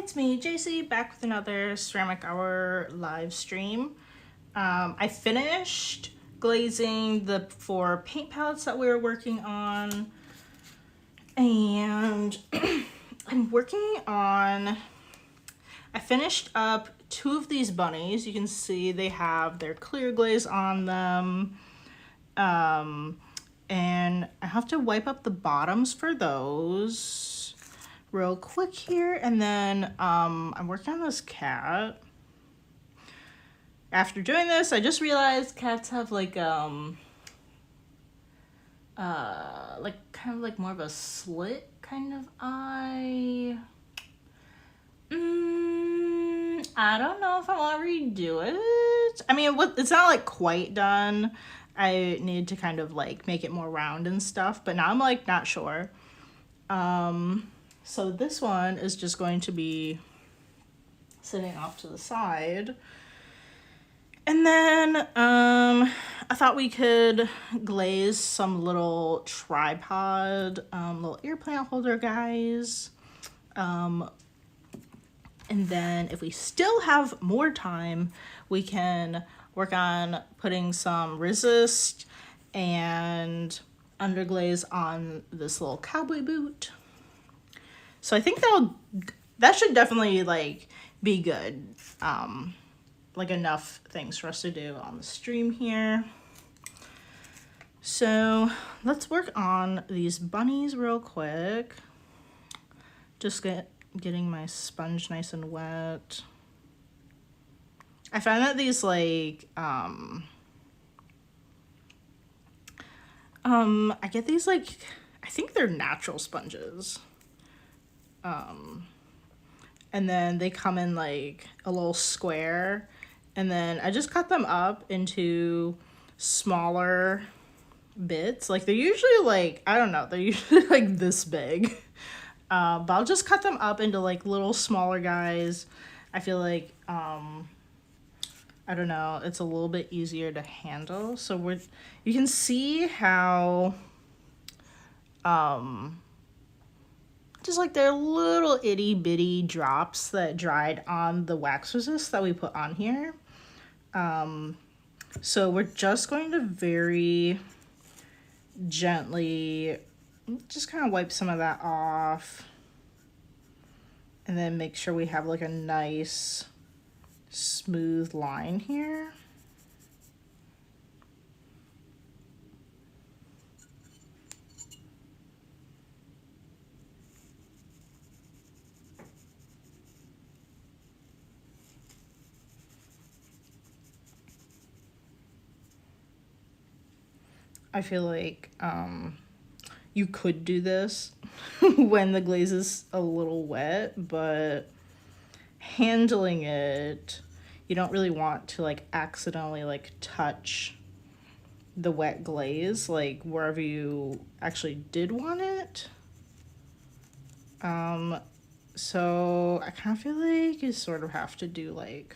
it's me, JC, back with another Ceramic Hour live stream. I finished glazing the 4 paint palettes that we were working on, and I'm working on, I finished up 2 of these bunnies. You can see they have their clear glaze on them, and I have to wipe up the bottoms for those real quick here, and then I'm working on this cat. After doing this, I just realized cats have like kind of like more of a slit kind of eye. I don't know if I want to redo it. I mean, it's not like quite done. I need to kind of like make it more round and stuff, but now I'm like not sure. So this one is just going to be sitting off to the side. And then I thought we could glaze some little tripod, little ear plant holder guys. And then if we still have more time, we can work on putting some resist and underglaze on this little cowboy boot. So I think that should definitely like be good. Like enough things for us to do on the stream here. So let's work on these bunnies real quick. Just getting my sponge nice and wet. I find that these like I get these like, I think they're natural sponges. And then they come in like a little square, and then I just cut them up into smaller bits. Like they're usually like, I don't know, they're usually like this big. But I'll just cut them up into like little smaller guys. I feel like, I don't know, it's a little bit easier to handle. So you can see how, just like they're little itty bitty drops that dried on the wax resist that we put on here. So we're just going to very gently just kind of wipe some of that off, and then make sure we have like a nice smooth line here. I feel like you could do this when the glaze is a little wet, but handling it, you don't really want to like accidentally like touch the wet glaze like wherever you actually did want it. So I kind of feel like you sort of have to do like,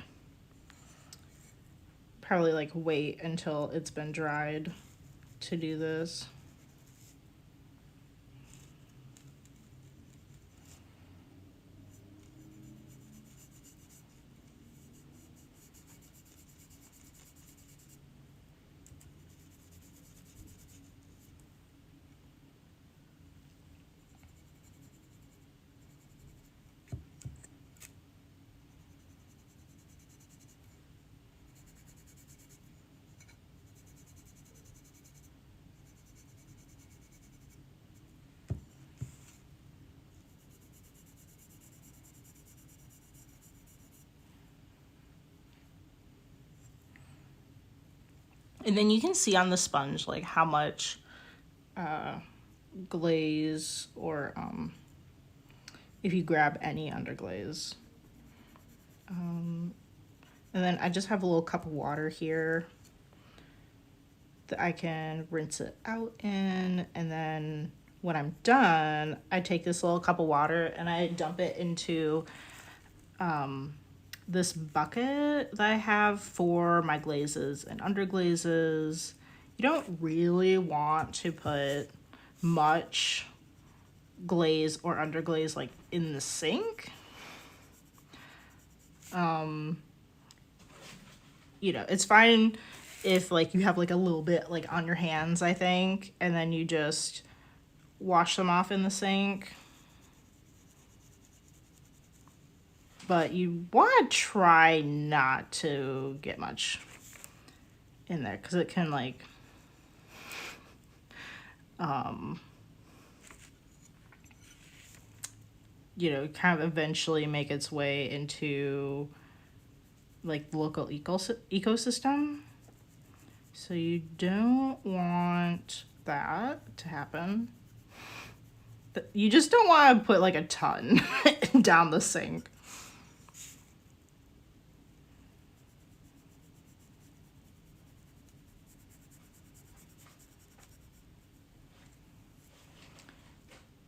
probably like wait until it's been dried to do this. And then you can see on the sponge like how much glaze, or if you grab any underglaze. And then I just have a little cup of water here that I can rinse it out in, and then when I'm done, I take this little cup of water and I dump it into this bucket that I have for my glazes and underglazes. You don't really want to put much glaze or underglaze like in the sink. You know, it's fine if like you have like a little bit like on your hands, I think, and then you just wash them off in the sink. But you want to try not to get much in there because it can like you know, kind of eventually make its way into like the local ecosystem. So you don't want that to happen. You just don't want to put like a ton down the sink.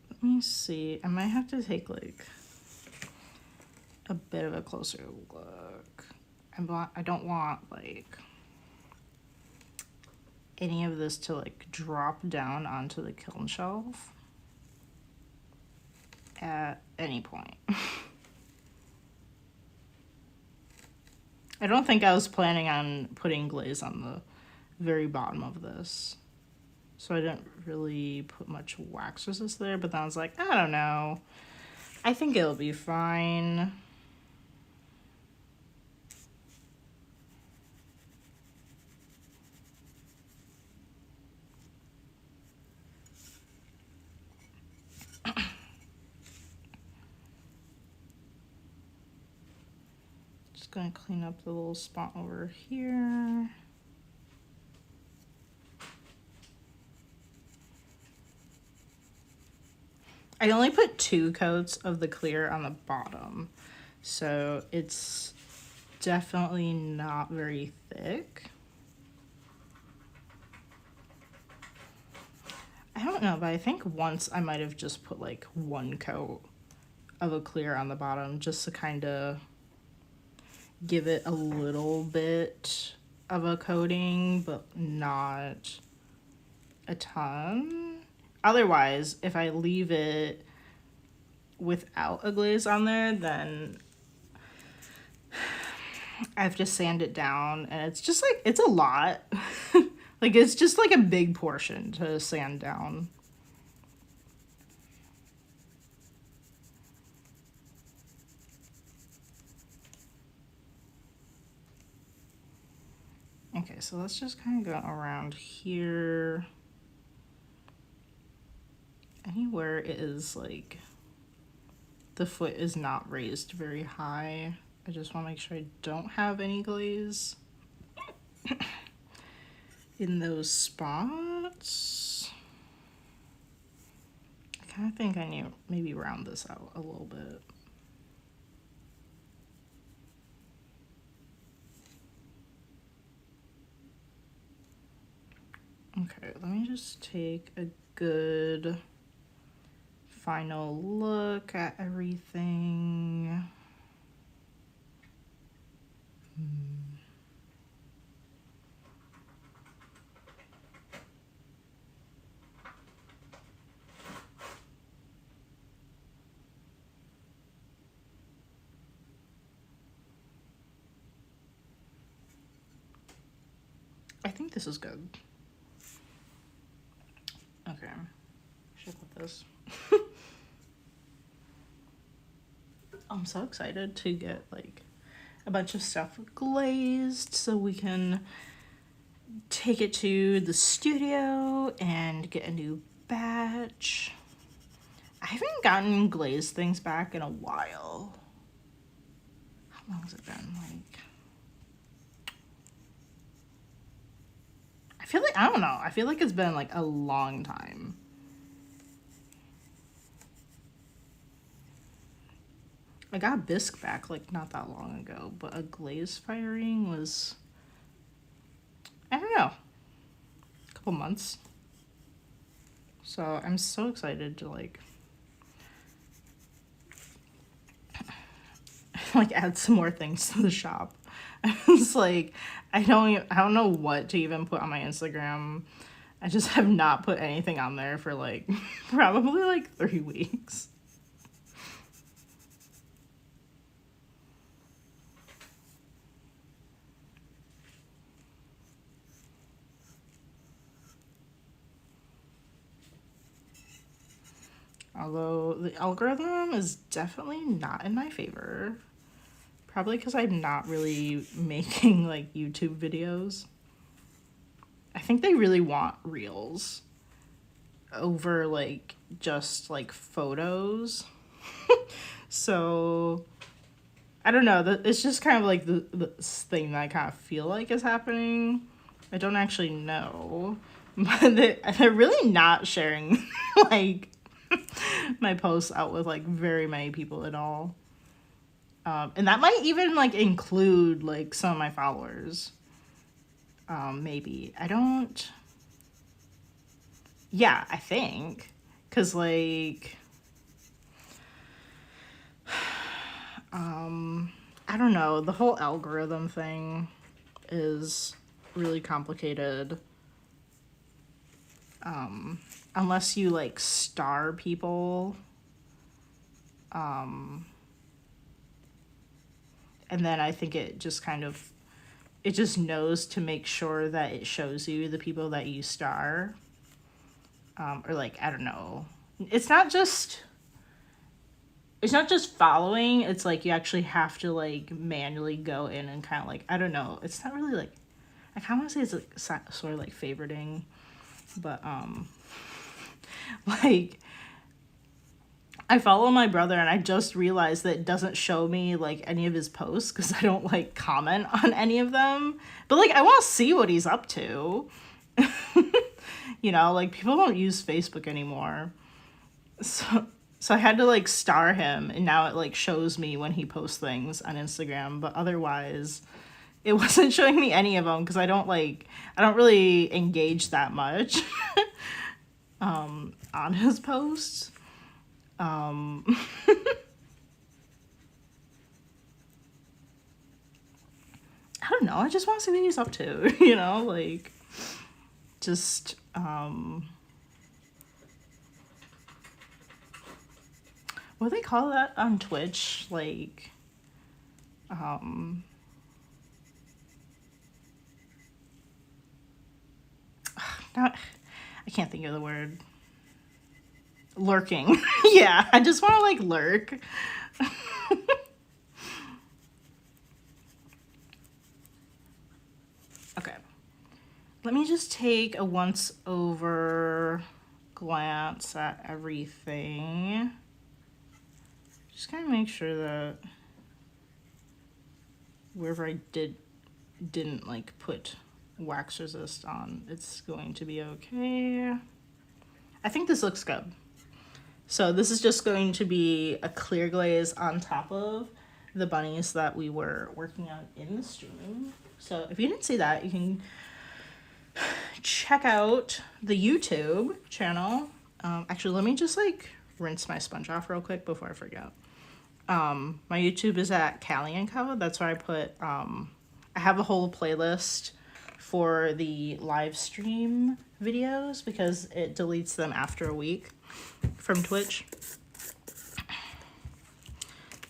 Let me see. I might have to take like a bit of a closer look. I don't want like any of this to like drop down onto the kiln shelf at any point. I don't think I was planning on putting glaze on the very bottom of this, so I didn't really put much wax resist there, but then I was like, I don't know, I think it'll be fine. Just gonna clean up the little spot over here. I only put 2 coats of the clear on the bottom, so it's definitely not very thick. I don't know, but I think once I might have just put like 1 coat of a clear on the bottom just to kind of give it a little bit of a coating, but not a ton. Otherwise, if I leave it without a glaze on there, then I have to sand it down, and it's just like, it's a lot. Like, it's just like a big portion to sand down. Okay, so let's just kind of go around here. Anywhere it is like the foot is not raised very high, I just want to make sure I don't have any glaze in those spots. I kind of think I need to maybe round this out a little bit. Okay, let me just take a good final look at everything. I think this is good. Okay, should put this. I'm so excited to get like a bunch of stuff glazed so we can take it to the studio and get a new batch. I haven't gotten glazed things back in a while. How long has it been? Like, I feel like, I don't know, I feel like it's been like a long time. I got bisque back like not that long ago, but a glaze firing was, I don't know, a couple months. So I'm so excited to like add some more things to the shop. It's like I don't know what to even put on my Instagram. I just have not put anything on there for like probably like 3 weeks. Although the algorithm is definitely not in my favor. Probably because I'm not really making like YouTube videos. I think they really want reels over like just like photos. So I don't know. It's just kind of like the thing that I kind of feel like is happening. I don't actually know. But they're really not sharing like my posts out with like very many people at all. And that might even like include like some of my followers. Maybe. I don't. Yeah, I think. Because like. I don't know. The whole algorithm thing is really complicated. Unless you like star people. And then I think it just kind of, it just knows to make sure that it shows you the people that you star. Or like, I don't know. It's not just following. It's like you actually have to like manually go in and kind of like, I don't know. It's not really like, I kind of want to say it's like sort of like favoriting, but like I follow my brother and I just realized that it doesn't show me like any of his posts because I don't like comment on any of them. But like I want to see what he's up to. You know, like people don't use Facebook anymore. So I had to like star him, and now it like shows me when he posts things on Instagram, but otherwise it wasn't showing me any of them because I don't really engage that much on his posts. I don't know. I just want to see what he's up to, you know, like just what do they call that on Twitch? Like not, I can't think of the word. Lurking. Yeah, I just want to like lurk. Okay. Let me just take a once over glance at everything. Just kind of make sure that wherever I didn't like put wax resist on, it's going to be okay. I think this looks good. So this is just going to be a clear glaze on top of the bunnies that we were working on in the stream. So if you didn't see that, you can check out the YouTube channel. Actually, let me just like rinse my sponge off real quick before I forget. My YouTube is at calieandco. That's where I put, I have a whole playlist for the live stream videos because it deletes them after a week from Twitch.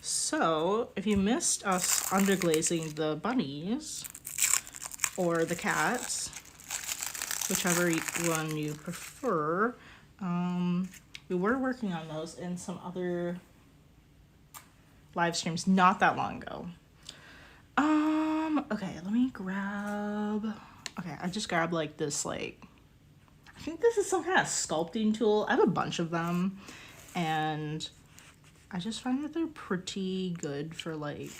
So if you missed us underglazing the bunnies or the cats, whichever one you prefer, we were working on those in some other live streams not that long ago. Okay, let me grab, okay, I just grabbed like this, like, I think this is some kind of sculpting tool. I have a bunch of them, and I just find that they're pretty good for like,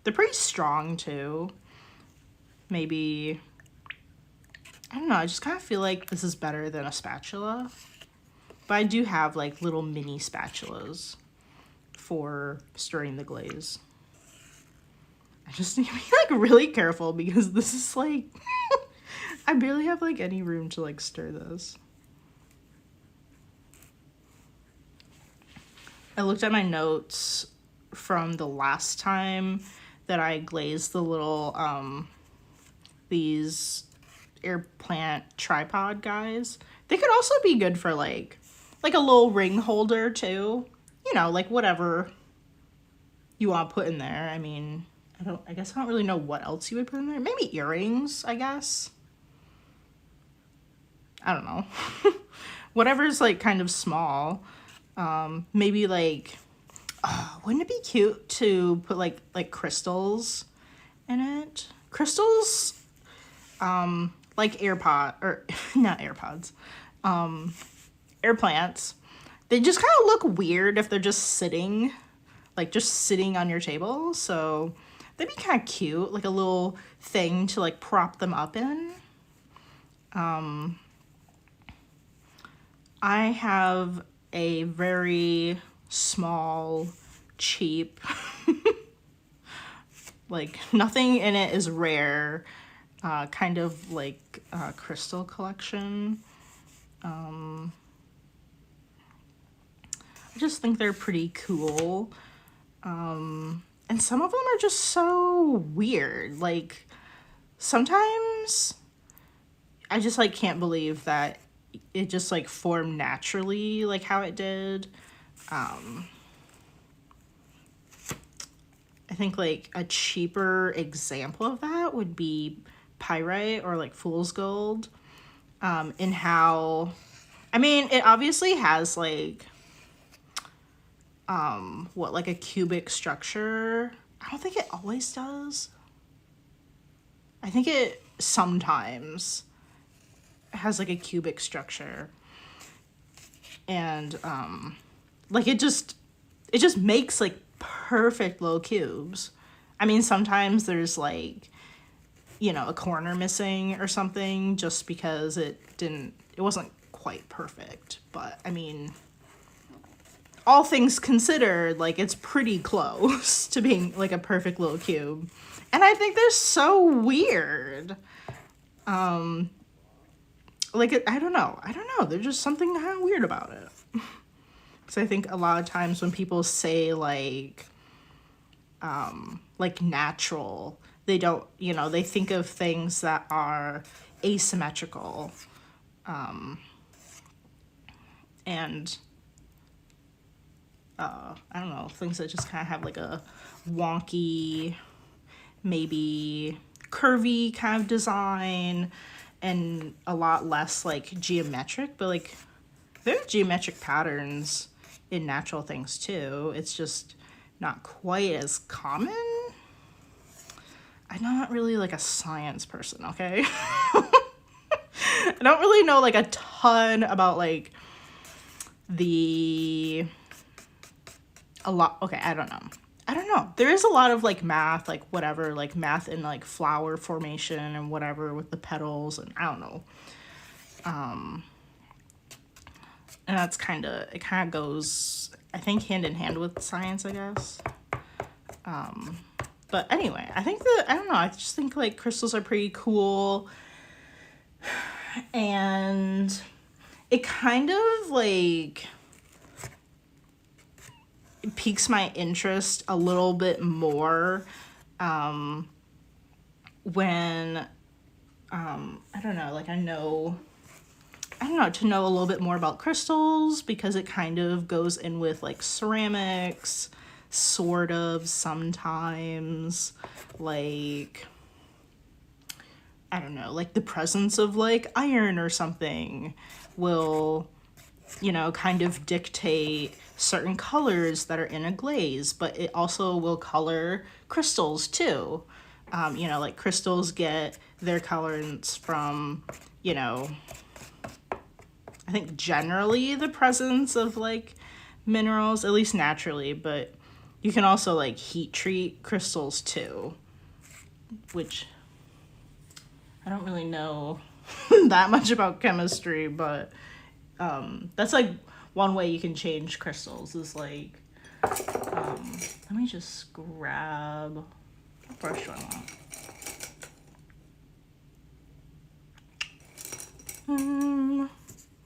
they're pretty strong too. Maybe, I don't know, I just kind of feel like this is better than a spatula. But I do have like little mini spatulas for stirring the glaze. I just need to be like really careful because this is like, I barely have like any room to like stir this. I looked at my notes from the last time that I glazed the little, these air plant tripod guys. They could also be good for like a little ring holder too. You know, like whatever you want to put in there. I mean, I guess I don't really know what else you would put in there. Maybe earrings, I guess. I don't know. Whatever's like kind of small. Maybe like, wouldn't it be cute to put like crystals in it? Crystals, like AirPod, or not AirPods, air plants. They just kind of look weird if they're just sitting, like just sitting on your table. So they'd be kind of cute, like a little thing to like prop them up in. I have a very small, cheap, like nothing in it is rare, kind of like crystal collection. I just think they're pretty cool. And some of them are just so weird. Like sometimes I just like can't believe that it just like formed naturally like how it did. I think like a cheaper example of that would be pyrite or like fool's gold, in how, I mean, it obviously has like like a cubic structure. I don't think it always does. I think it sometimes has like a cubic structure, and like it just makes like perfect little cubes. I mean, sometimes there's like, you know, a corner missing or something just because it wasn't quite perfect, but I mean, all things considered, like it's pretty close to being like a perfect little cube. And I think they're so weird. Like, I don't know. There's just something kind of weird about it. Because I think a lot of times when people say like natural, they don't, you know, they think of things that are asymmetrical. And I don't know, things that just kind of have like a wonky, maybe curvy kind of design, and a lot less like geometric, but like there are geometric patterns in natural things too. It's just not quite as common. I'm not really like a science person, okay? I don't really know like a ton about like a lot. Okay, I don't know. There is a lot of like math, like whatever, like math in like flower formation and whatever with the petals, and I don't know. And that's it kind of goes, I think, hand in hand with science, I guess. But anyway, I don't know, I just think like crystals are pretty cool. And it kind of like it piques my interest a little bit more when I don't know, like to know a little bit more about crystals, because it kind of goes in with like ceramics, sort of, sometimes, like I don't know, like the presence of like iron or something will, you know, kind of dictate certain colors that are in a glaze, but it also will color crystals too. You know, like crystals get their colorants from, you know, I think generally the presence of like minerals, at least naturally, but you can also like heat treat crystals too, which I don't really know that much about chemistry, but that's like one way you can change crystals is like, let me just grab, what brush do I want?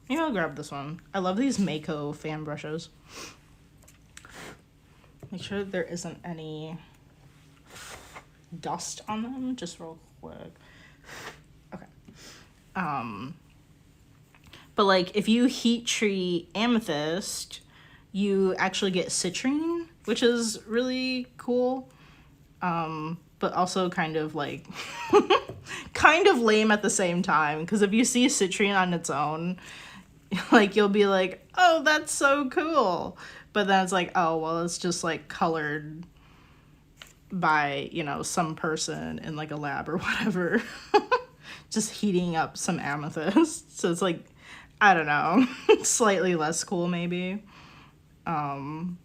Maybe I'll grab this one. I love these Mako fan brushes. Make sure there isn't any dust on them, just real quick. Okay. But like if you heat treat amethyst, you actually get citrine, which is really cool. But also kind of like kind of lame at the same time, because if you see citrine on its own, Like, you'll be like, oh, that's so cool. But then it's like, oh, well, it's just like colored by, you know, some person in like a lab or whatever. Just heating up some amethyst. So it's like, I don't know, slightly less cool maybe. But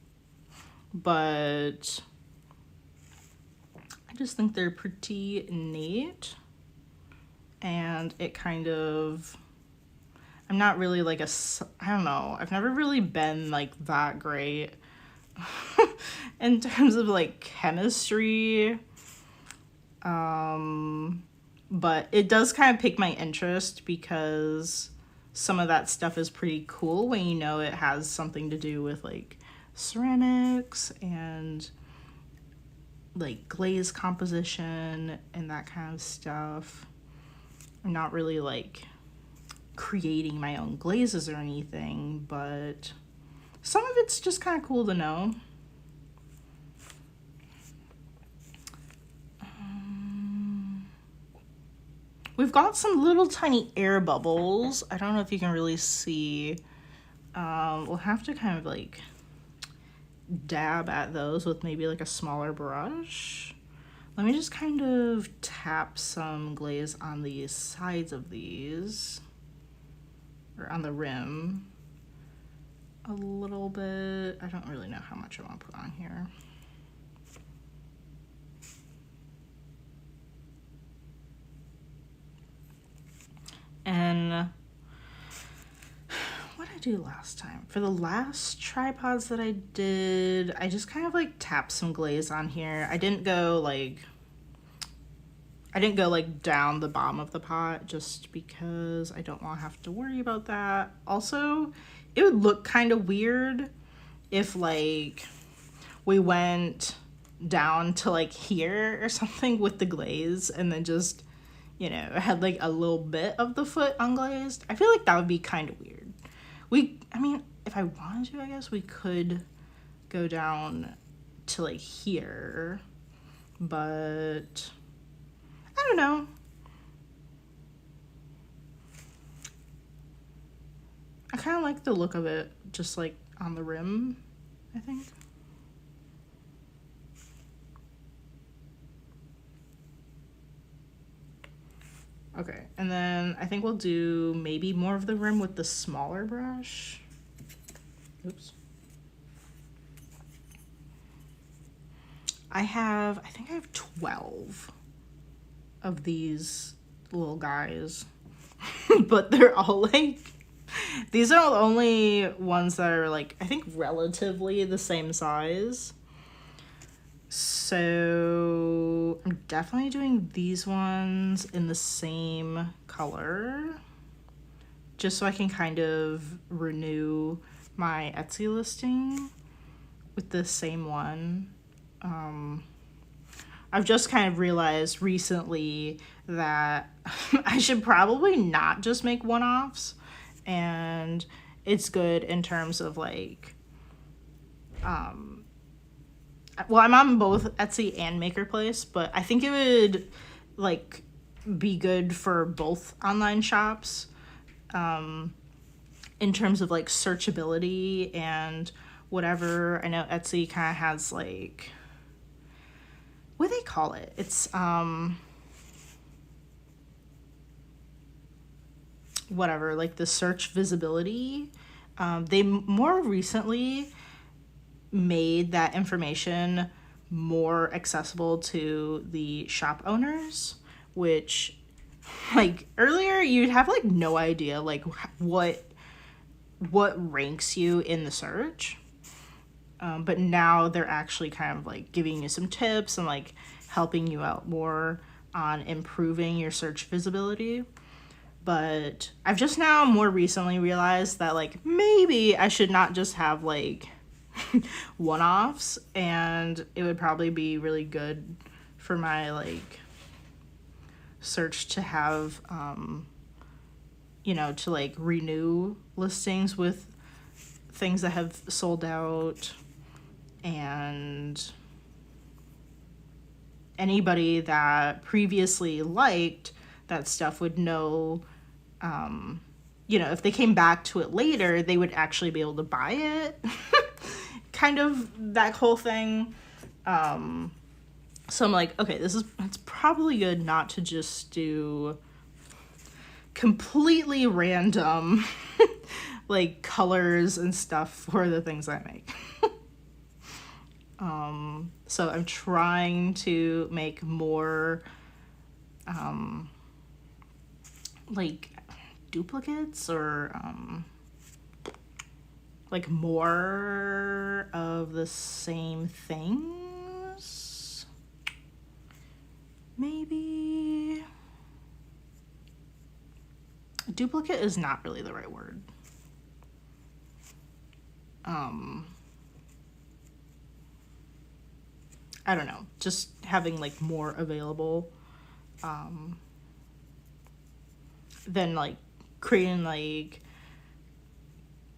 I just think they're pretty neat. And it kind of, I'm not really like I don't know, I've never really been like that great in terms of like chemistry. But it does kind of pique my interest because some of that stuff is pretty cool when you know it has something to do with like ceramics and like glaze composition and that kind of stuff. I'm not really like creating my own glazes or anything, but some of it's just kind of cool to know. We've got some little tiny air bubbles. I don't know if you can really see. We'll have to kind of like dab at those with maybe like a smaller brush. Let me just kind of tap some glaze on the sides of these, or on the rim a little bit. I don't really know how much I want to put on here. And what did I do last time? For the last tripods that I did, I just kind of like tapped some glaze on here. I didn't go like down the bottom of the pot just because I don't want to have to worry about that. Also, it would look kind of weird if like we went down to like here or something with the glaze and then just, you know, had like a little bit of the foot unglazed. I feel like that would be kind of weird. I mean, if I wanted to, I guess we could go down to like here, but I don't know. I kind of like the look of it just like on the rim, I think. Okay, and then I think we'll do maybe more of the rim with the smaller brush. Oops. I think I have 12 of these little guys, but they're all like, these are the only ones that are like, I think relatively the same size. So I'm definitely doing these ones in the same color, just so I can kind of renew my Etsy listing with the same one. I've just kind of realized recently that I should probably not just make one-offs, and it's good in terms of like, well, I'm on both Etsy and Makerplace, but I think it would like be good for both online shops, in terms of like searchability and whatever. I know Etsy kind of has like, what do they call it? It's whatever, like the search visibility. They more recently made that information more accessible to the shop owners, which like earlier you'd have like no idea like what ranks you in the search. But now they're actually kind of like giving you some tips and like helping you out more on improving your search visibility. But I've just now more recently realized that like maybe I should not just have like one-offs, and it would probably be really good for my like search to have you know, to like renew listings with things that have sold out, and anybody that previously liked that stuff would know you know, if they came back to it later, they would actually be able to buy it. Kind of that whole thing. So I'm like, okay, it's probably good not to just do completely random like colors and stuff for the things I make. So I'm trying to make more like duplicates or like more of the same things, maybe. Duplicate is not really the right word. I don't know, just having like more available than like creating like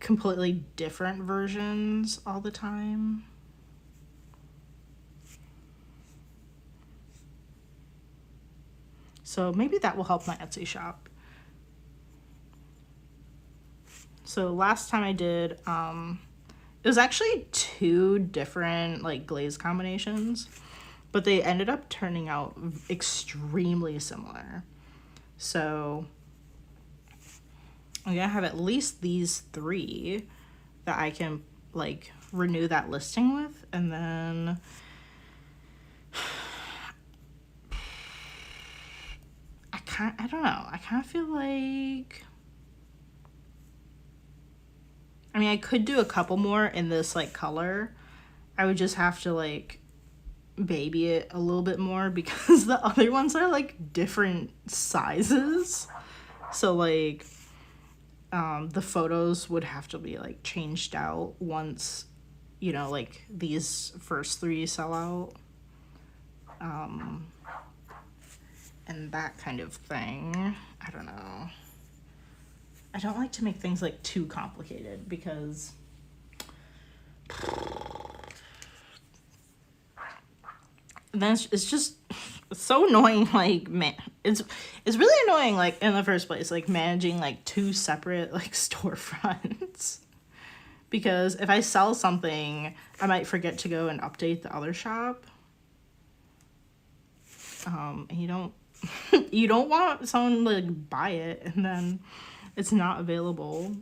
completely different versions all the time. So maybe that will help my Etsy shop. So last time I did, it was actually 2 different like glaze combinations, but they ended up turning out extremely similar. So I'm gonna have at least these 3 that I can like renew that listing with, and then I don't know, I kind of feel like, I mean, I could do a couple more in this like color. I would just have to like baby it a little bit more because the other ones are like different sizes. So like the photos would have to be like changed out once, you know, like these first 3 sell out. And that kind of thing. I don't know. I don't like to make things like too complicated because then it's just so annoying. Like, man, it's really annoying, like in the first place, like managing like 2 separate like storefronts, because if I sell something, I might forget to go and update the other shop. And you don't want someone to like buy it and then it's not available.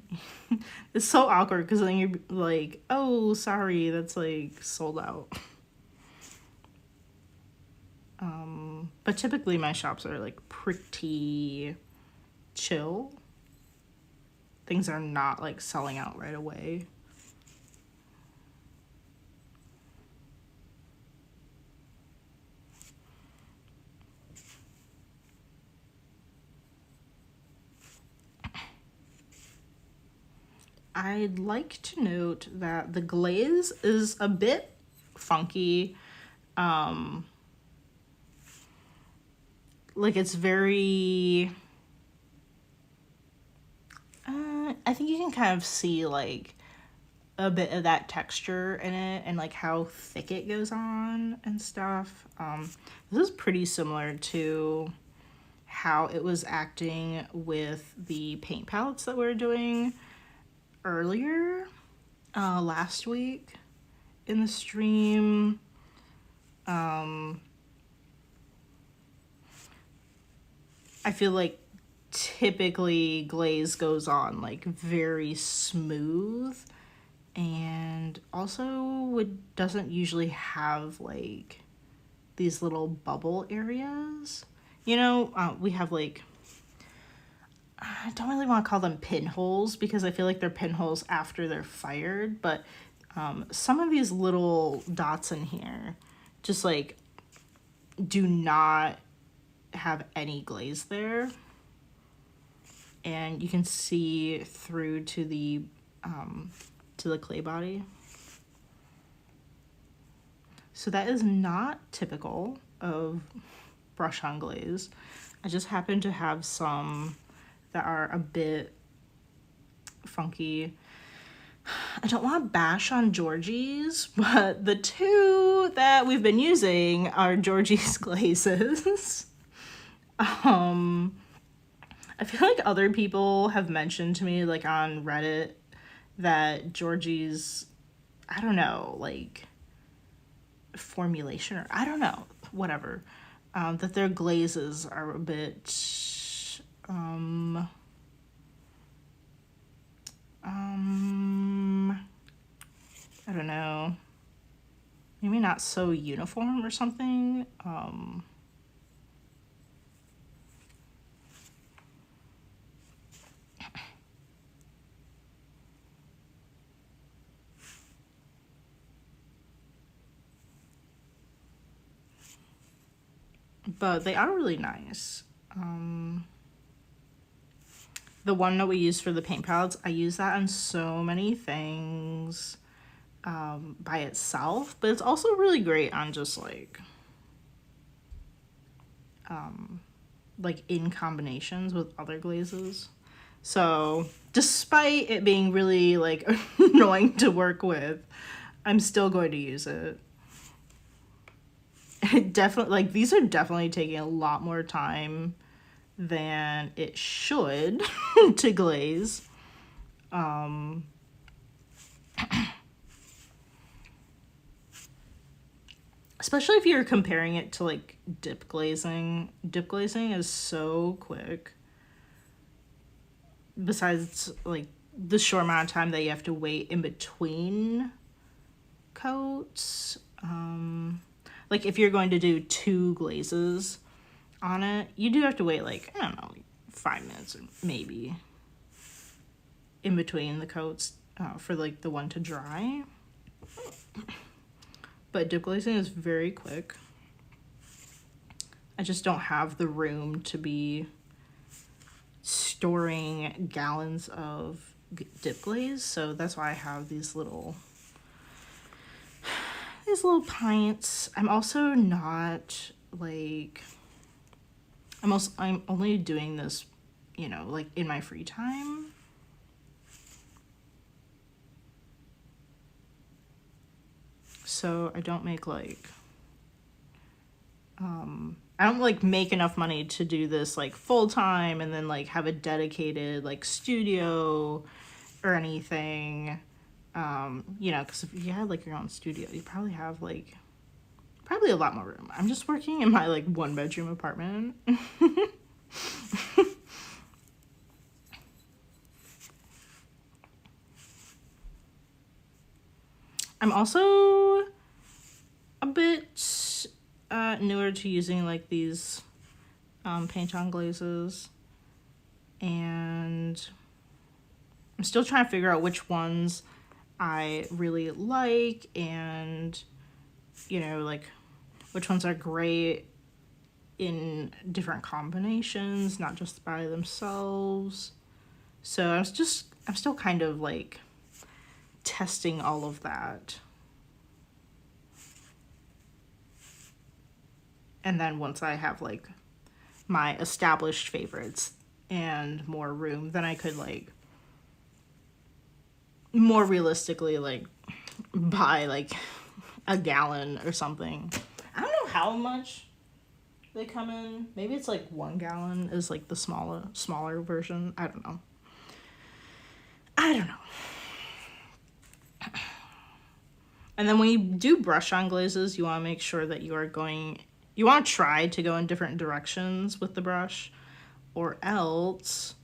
It's so awkward because then you're like, oh, sorry, that's like sold out. But typically my shops are like pretty chill. Things are not like selling out right away. I'd like to note that the glaze is a bit funky. Like it's very, I think you can kind of see like a bit of that texture in it and like how thick it goes on and stuff. This is pretty similar to how it was acting with the paint palettes that we were doing earlier last week in the stream. I feel like typically glaze goes on like very smooth and also doesn't usually have like these little bubble areas. You know, we have like, I don't really want to call them pinholes because I feel like they're pinholes after they're fired, but some of these little dots in here just like do not have any glaze there, and you can see through to the clay body. So that is not typical of brush on glaze. I just happen to have some that are a bit funky. I don't want to bash on Georgie's, but the 2 that we've been using are Georgie's glazes. I feel like other people have mentioned to me, like on Reddit, that Georgie's, I don't know, like formulation, or I don't know, whatever, that their glazes are a bit I don't know, maybe not so uniform or something. But they are really nice. The one that we use for the paint palettes, I use that on so many things by itself, but it's also really great on just like in combinations with other glazes. So despite it being really like annoying to work with, I'm still going to use it. It definitely, like, these are definitely taking a lot more time than it should to glaze. Especially if you're comparing it to like dip glazing. Dip glazing is so quick. Besides like the short amount of time that you have to wait in between coats. Like if you're going to do 2 glazes on it, you do have to wait like, I don't know, like 5 minutes or maybe in between the coats for like the one to dry. But dip glazing is very quick. I just don't have the room to be storing gallons of dip glaze, so that's why I have these little pints. I'm also not like, I'm only doing this, you know, like in my free time. So I don't make like, I don't like make enough money to do this like full time and then like have a dedicated like studio or anything. You know, because if you had like your own studio, you probably have like probably a lot more room. I'm just working in my like 1-bedroom apartment. I'm also a bit newer to using like these paint on glazes, and I'm still trying to figure out which ones I really like, and you know, like which ones are great in different combinations, not just by themselves. So I'm still kind of like testing all of that. And then once I have like my established favorites and more room, then I could like more realistically like buy like a gallon or something. I don't know how much they come in. Maybe it's like 1 gallon is like the smaller version. I don't know. And then when you do brush on glazes, you want to make sure that you want to try to go in different directions with the brush, or else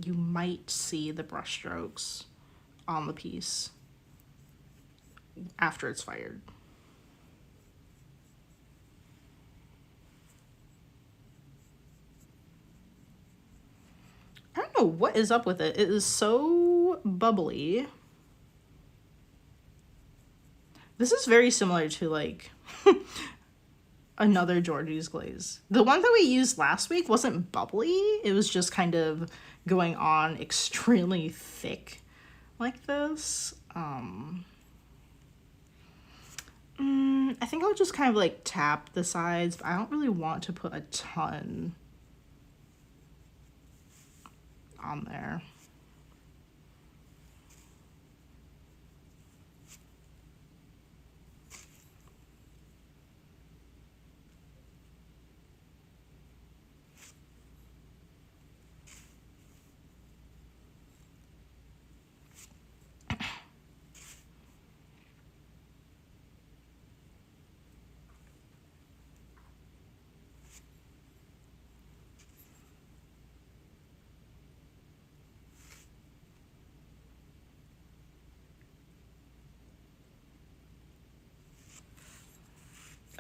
you might see the brush strokes on the piece after it's fired. I don't know what is up with it. It is so bubbly. This is very similar to like another Georgie's glaze. The one that we used last week wasn't bubbly. It was just kind of going on extremely thick like this. I think I'll just kind of like tap the sides, but I don't really want to put a ton on there.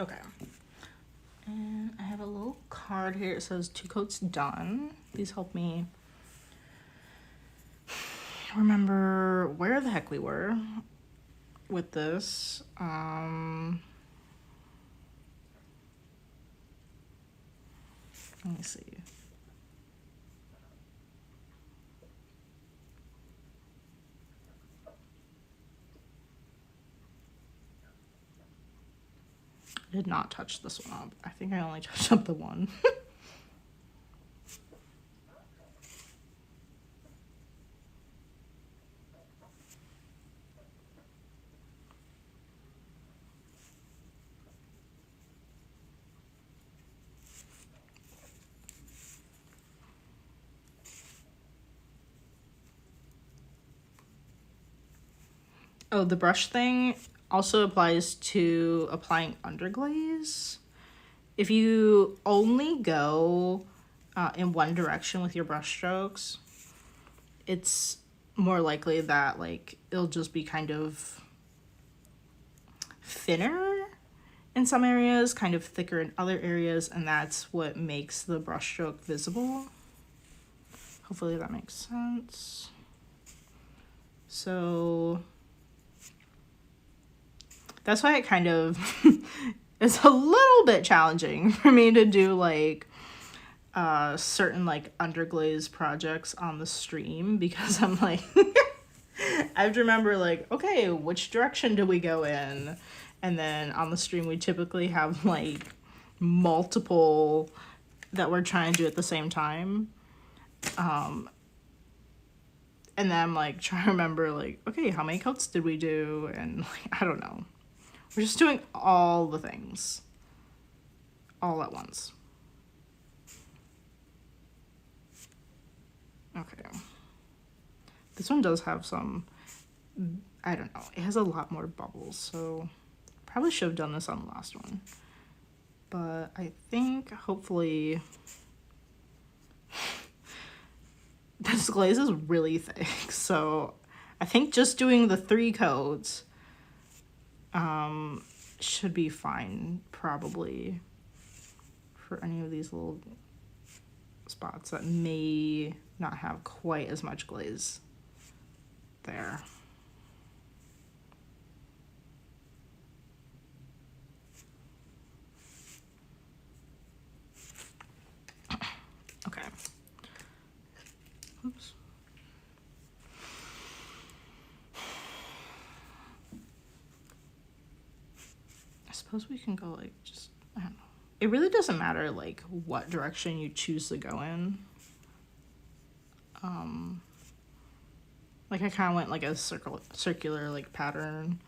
Okay. And I have a little card here. It says 2 coats done. These help me remember where the heck we were with this. Let me see. I did not touch this one up. I think I only touched up the one. Oh, the brush thing also applies to applying underglaze. If you only go in one direction with your brush strokes, it's more likely that like it'll just be kind of thinner in some areas, kind of thicker in other areas, and that's what makes the brush stroke visible. Hopefully that makes sense. So that's why it kind of is a little bit challenging for me to do like certain like underglaze projects on the stream, because I'm like I have to remember like, okay, which direction do we go in? And then on the stream we typically have like multiple that we're trying to do at the same time. And then I'm like trying to remember like, okay, how many coats did we do? And like, I don't know. We're just doing all the things all at once. Okay. This one does have some, I don't know, it has a lot more bubbles, so probably should have done this on the last one. But I think hopefully this glaze is really thick, so I think just doing the 3 coats should be fine, probably, for any of these little spots that may not have quite as much glaze there. Okay. Oops. I suppose we can go like just, I don't know. It really doesn't matter like what direction you choose to go in. Like I kind of went like a circular like pattern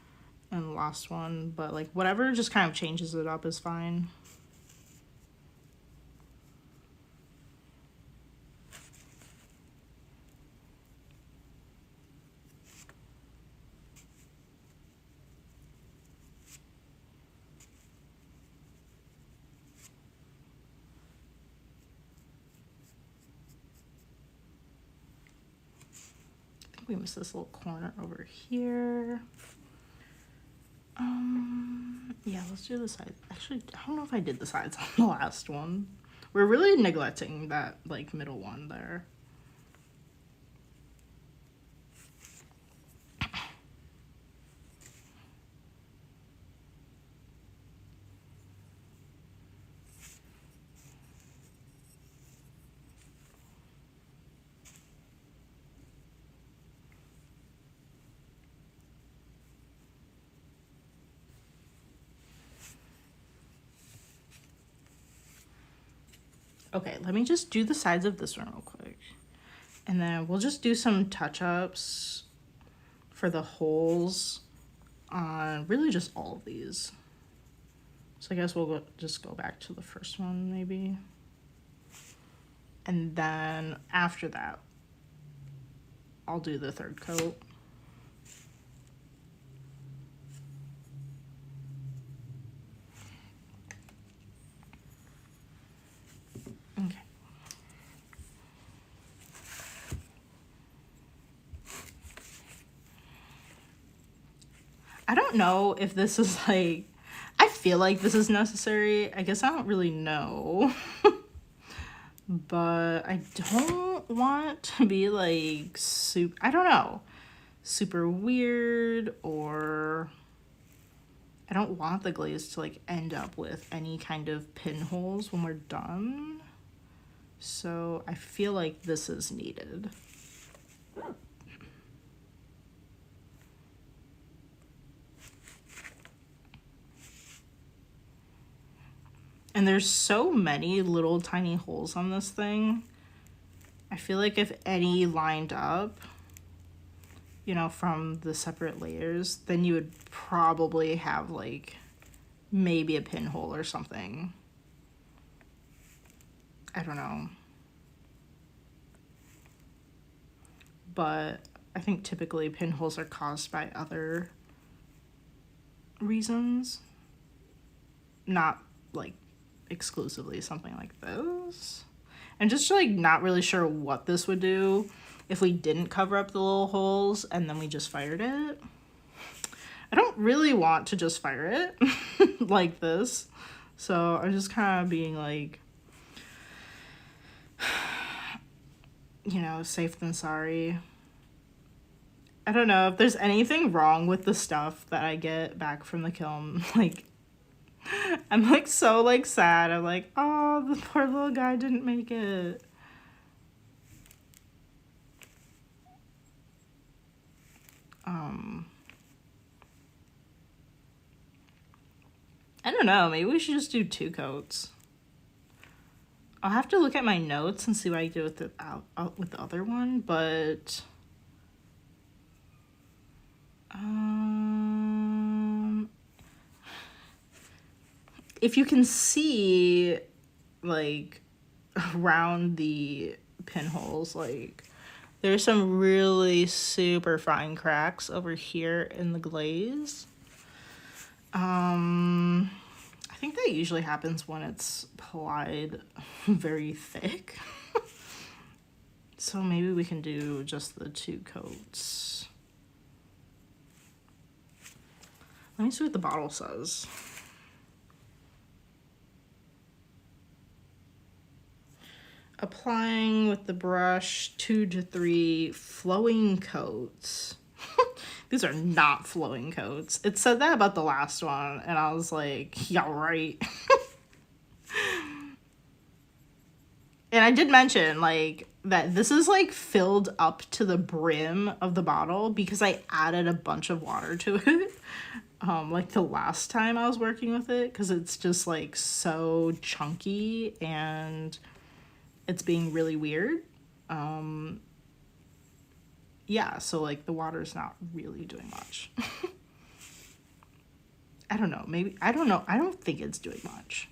in the last one, but like whatever just kind of changes it up is fine. We missed this little corner over here. Yeah, let's do the sides. Actually, I don't know if I did the sides on the last one. We're really neglecting that like middle one there. Okay, let me just do the sides of this one real quick. And then we'll just do some touch-ups for the holes on really just all of these. So I guess we'll just go back to the first one maybe. And then after that, I'll do the 3rd coat. Okay. I don't know if this is like, I feel like this is necessary. I guess I don't really know. But I don't want to be like I don't know, super weird, or I don't want the glaze to like end up with any kind of pinholes when we're done. So I feel like this is needed. And there's so many little tiny holes on this thing. I feel like if any lined up, you know, from the separate layers, then you would probably have like maybe a pinhole or something. I don't know. But I think typically pinholes are caused by other reasons, not like exclusively something like this. I'm just like not really sure what this would do if we didn't cover up the little holes and then we just fired it. I don't really want to just fire it like this. So I'm just kind of being like, you know, safe than sorry. I don't know if there's anything wrong with the stuff that I get back from the kiln. Like, I'm like so like sad. I'm like, oh, the poor little guy didn't make it. I don't know, maybe we should just do 2 coats. I'll have to look at my notes and see what I do with the other one, but if you can see like around the pinholes, like there's some really super fine cracks over here in the glaze. I think that usually happens when it's applied very thick. So maybe we can do just the 2 coats. Let me see what the bottle says. Applying with the brush 2 to 3 flowing coats. These are not flowing coats. It said that about the last one, and I was like, yeah, right. And I did mention, like, that this is, like, filled up to the brim of the bottle because I added a bunch of water to it. Like the last time I was working with it, because it's just, like, so chunky and it's being really weird. Yeah, so like the water's not really doing much. I don't know, maybe, I don't know, I don't think it's doing much.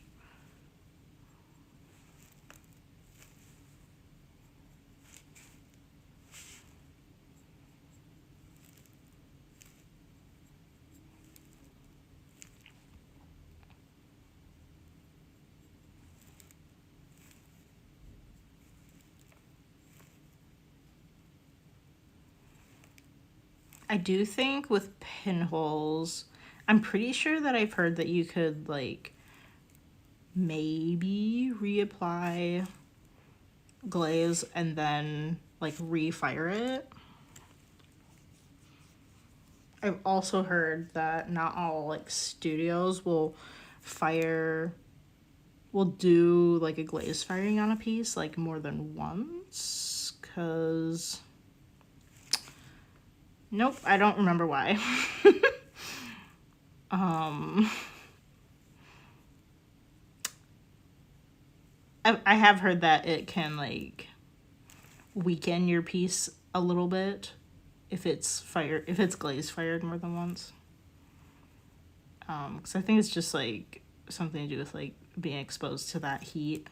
I do think with pinholes, I'm pretty sure that I've heard that you could like maybe reapply glaze and then like refire it. I've also heard that not all like studios will do like a glaze firing on a piece like more than once, because nope, I don't remember why. I have heard that it can like weaken your piece a little bit if it's glaze fired more than once. Because I think it's just like something to do with like being exposed to that heat.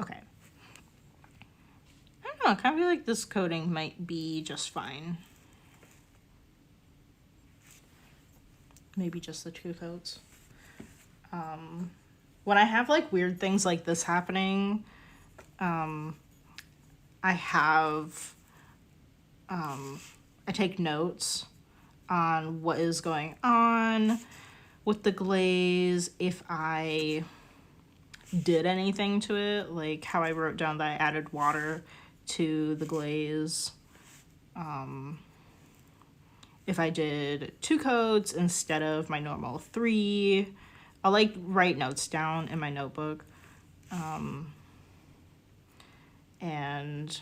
Okay. I don't know, I kind of feel like this coating might be just fine. Maybe just the 2 coats. When I have like weird things like this happening, I have I take notes on what is going on with the glaze, if I did anything to it, like how I wrote down that I added water to the glaze. If I did 2 coats instead of my normal 3. I like write notes down in my notebook. And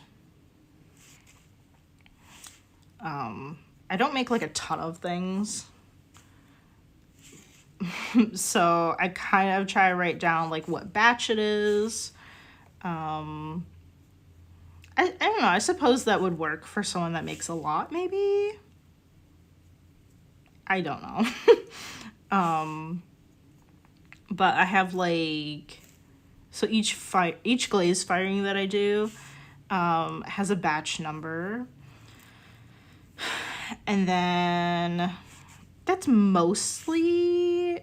I don't make like a ton of things. So I kind of try to write down like what batch it is. I don't know, I suppose that would work for someone that makes a lot, maybe. I don't know. But I have like, so each glaze firing that I do has a batch number. And then that's mostly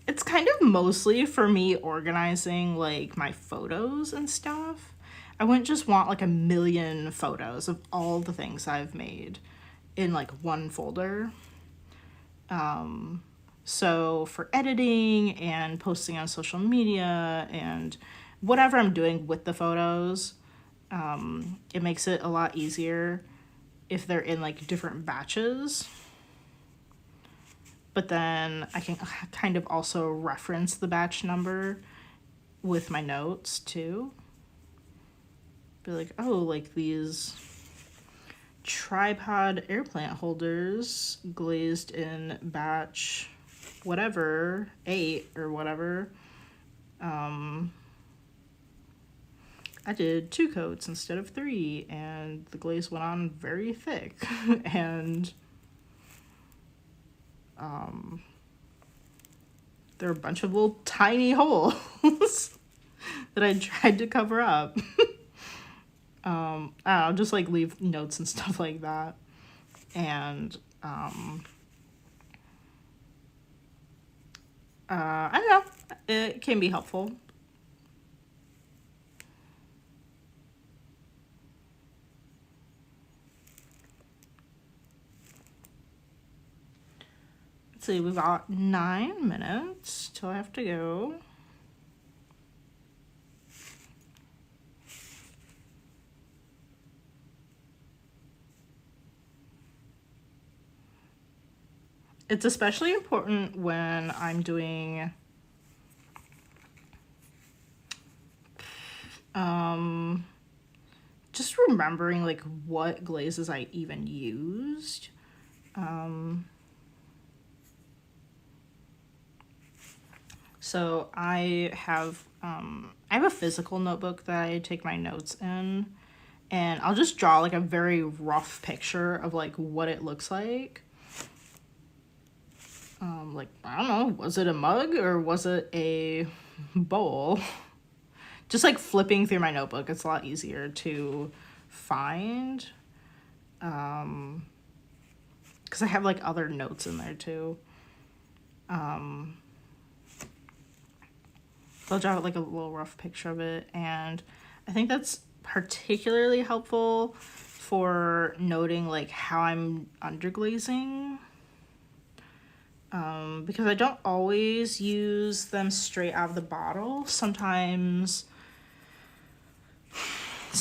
it's kind of mostly for me organizing like my photos and stuff. I wouldn't just want like a million photos of all the things I've made in like one folder. So for editing and posting on social media and whatever I'm doing with the photos, it makes it a lot easier if they're in like different batches. But then I can kind of also reference the batch number with my notes too. Be like, oh, like these tripod air plant holders glazed in batch whatever, 8 or whatever. I did 2 coats instead of 3, and the glaze went on very thick. And there are a bunch of little tiny holes that I tried to cover up. I don't know, just like leave notes and stuff like that. And I don't know, it can be helpful. Let's see, we've got 9 minutes till I have to go. It's especially important when I'm doing just remembering like what glazes I even used. So I have a physical notebook that I take my notes in, and I'll just draw like a very rough picture of like what it looks like. Like, I don't know, was it a mug or was it a bowl? Just like flipping through my notebook, it's a lot easier to find. Because I have like other notes in there too. I'll draw like a little rough picture of it, and I think that's particularly helpful for noting like how I'm underglazing. Because I don't always use them straight out of the bottle. Sometimes,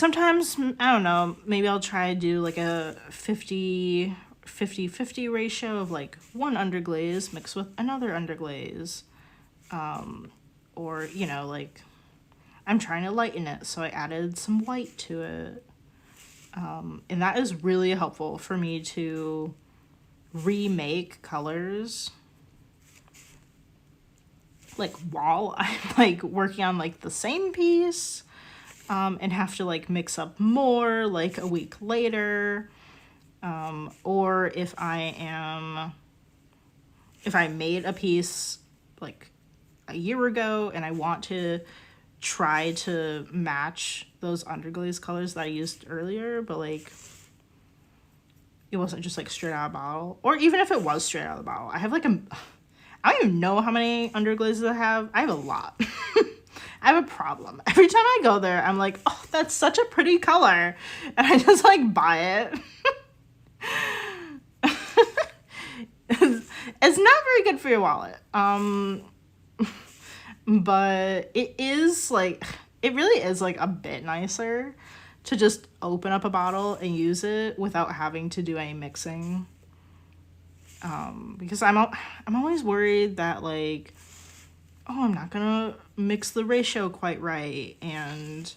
I don't know, maybe I'll try to do like a 50-50 ratio of like one underglaze mixed with another underglaze. Or, you know, like I'm trying to lighten it, so I added some white to it. And that is really helpful for me to remake colors like while I'm like working on like the same piece, and have to like mix up more like a week later. Or if I made a piece like a year ago and I want to try to match those underglaze colors that I used earlier, but like it wasn't just like straight out of the bottle, or even if it was straight out of the bottle, I have like I don't even know how many underglazes I have. I have a lot. I have a problem. Every time I go there, I'm like, oh, that's such a pretty color. And I just like buy it. It's not very good for your wallet. But it is like, it really is like a bit nicer to just open up a bottle and use it without having to do any mixing. Because I'm always worried that like, oh, I'm not gonna mix the ratio quite right, and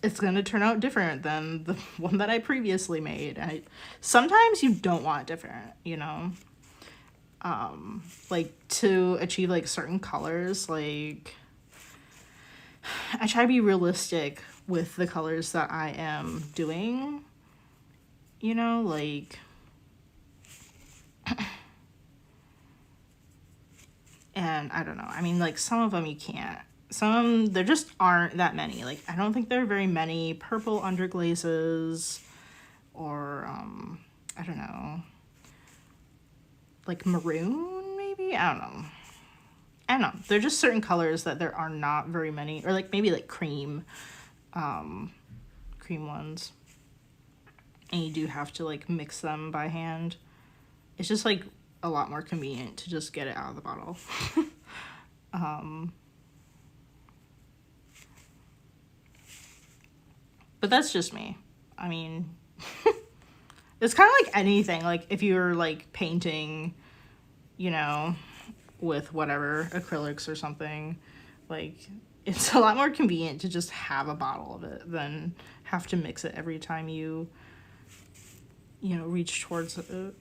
it's gonna turn out different than the one that I previously made. Sometimes you don't want different, you know? Like to achieve like certain colors, like I try to be realistic with the colors that I am doing, you know, like and I don't know. I mean, like some of them you can't. Some, there just aren't that many. Like I don't think there are very many purple underglazes or I don't know. Like maroon maybe? I don't know. They're just certain colors that there are not very many, or like maybe like cream ones. And you do have to like mix them by hand. It's just like a lot more convenient to just get it out of the bottle. But that's just me. I mean, it's kind of like anything. Like if you're like painting, you know, with whatever, acrylics or something, like it's a lot more convenient to just have a bottle of it than have to mix it every time you know, reach towards it.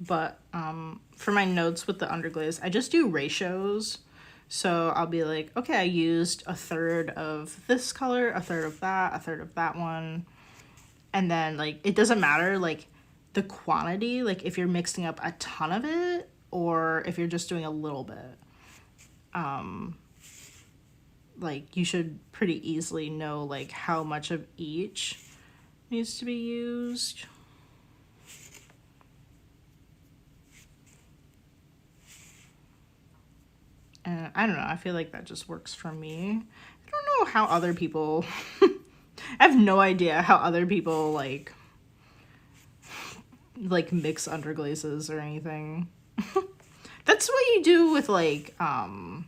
But for my notes with the underglaze, I just do ratios. So I'll be like, okay, I used a third of this color, a third of that one. And then like, it doesn't matter like the quantity, like if you're mixing up a ton of it or if you're just doing a little bit. Like you should pretty easily know like how much of each needs to be used. And I don't know, I feel like that just works for me. I don't know how other people, I have no idea how other people like mix underglazes or anything. That's what you do with like, or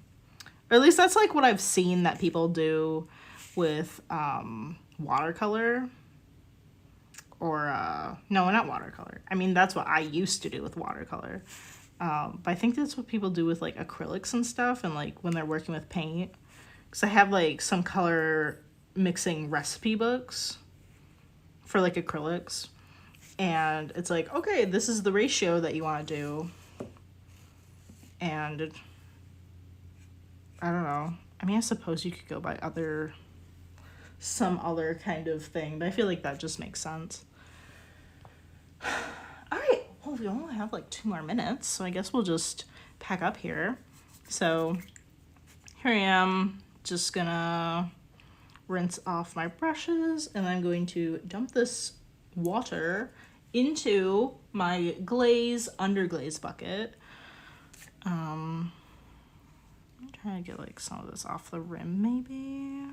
at least that's like what I've seen that people do with watercolor. Or, no, not watercolor. I mean, that's what I used to do with watercolor. But I think that's what people do with like acrylics and stuff, and like when they're working with paint. Because I have like some color mixing recipe books for like acrylics. And it's like, okay, this is the ratio that you want to do. And I don't know. I mean, I suppose you could go by some other kind of thing, but I feel like that just makes sense. All right. Well, we only have like 2 more minutes, so I guess we'll just pack up here. So here I am, just gonna rinse off my brushes, and I'm going to dump this water into my underglaze bucket. I'm trying to get like some of this off the rim maybe.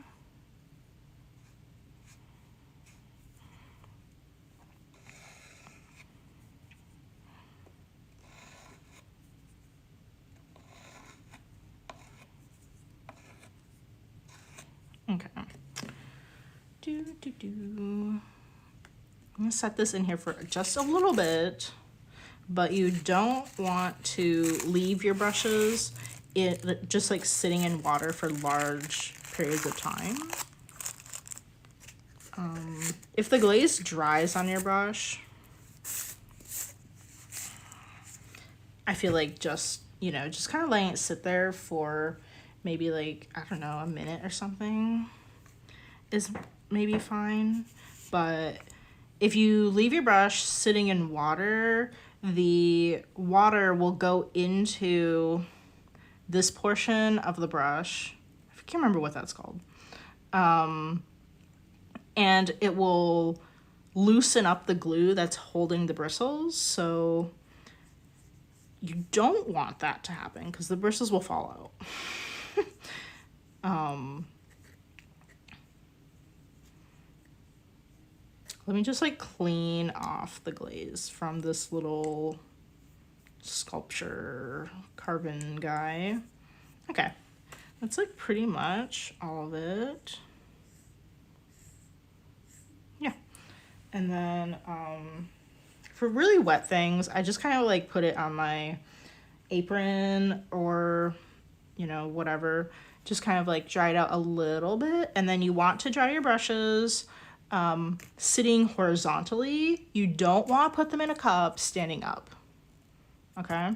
Okay. I'm gonna set this in here for just a little bit, but you don't want to leave your brushes just like sitting in water for large periods of time. If the glaze dries on your brush, I feel like just kind of letting it sit there for maybe like, I don't know, a minute or something is maybe fine. but if you leave your brush sitting in water, the water will go into this portion of the brush. I can't remember what that's called. And it will loosen up the glue that's holding the bristles. So you don't want that to happen because the bristles will fall out. Let me just like clean off the glaze from this little sculpture carbon guy. Okay, that's like pretty much all of it. Yeah, and then for really wet things, I just kind of like put it on my apron or, you know, whatever, just kind of like dry it out a little bit. And then you want to dry your brushes sitting horizontally. You don't want to put them in a cup standing up, okay?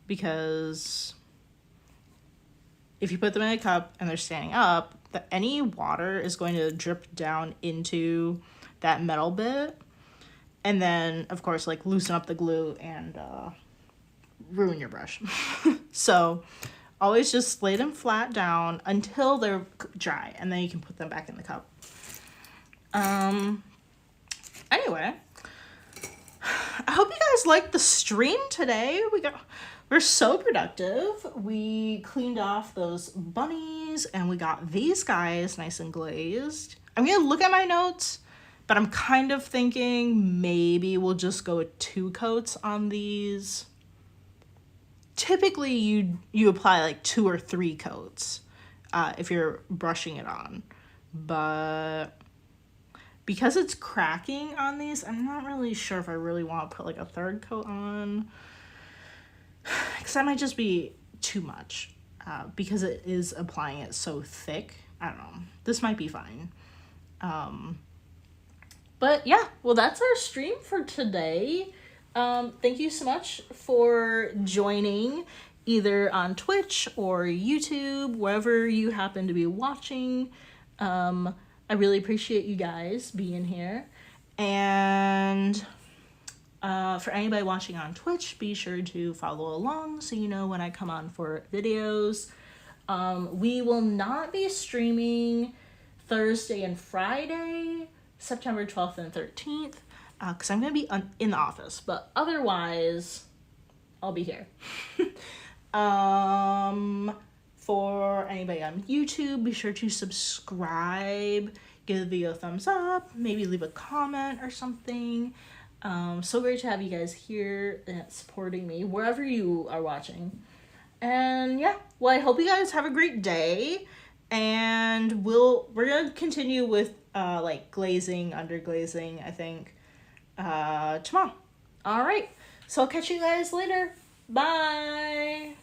Because if you put them in a cup and they're standing up, any water is going to drip down into that metal bit, and then of course like loosen up the glue and ruin your brush. So always just lay them flat down until they're dry, and then you can put them back in the cup. Anyway, I hope you guys liked the stream today. We're so productive. We cleaned off those bunnies and we got these guys nice and glazed. I'm gonna look at my notes, but I'm kind of thinking maybe we'll just go with 2 coats on these. Typically you apply like 2 or 3 coats if you're brushing it on, but because it's cracking on these, I'm not really sure if I really want to put like a 3rd coat on, because that might just be too much because it is applying it so thick. I don't know. This might be fine. But yeah, well, that's our stream for today. Thank you so much for joining either on Twitch or YouTube, wherever you happen to be watching. I really appreciate you guys being here. And for anybody watching on Twitch, be sure to follow along so you know when I come on for videos. We will not be streaming Thursday and Friday, September 12th and 13th, because I'm going to be in the office, but otherwise, I'll be here. For anybody on YouTube, be sure to subscribe, give the video a thumbs up, maybe leave a comment or something. So great to have you guys here supporting me wherever you are watching. And yeah, well, I hope you guys have a great day, and we're gonna continue with like glazing, underglazing, I think, tomorrow. All right, so I'll catch you guys later. Bye.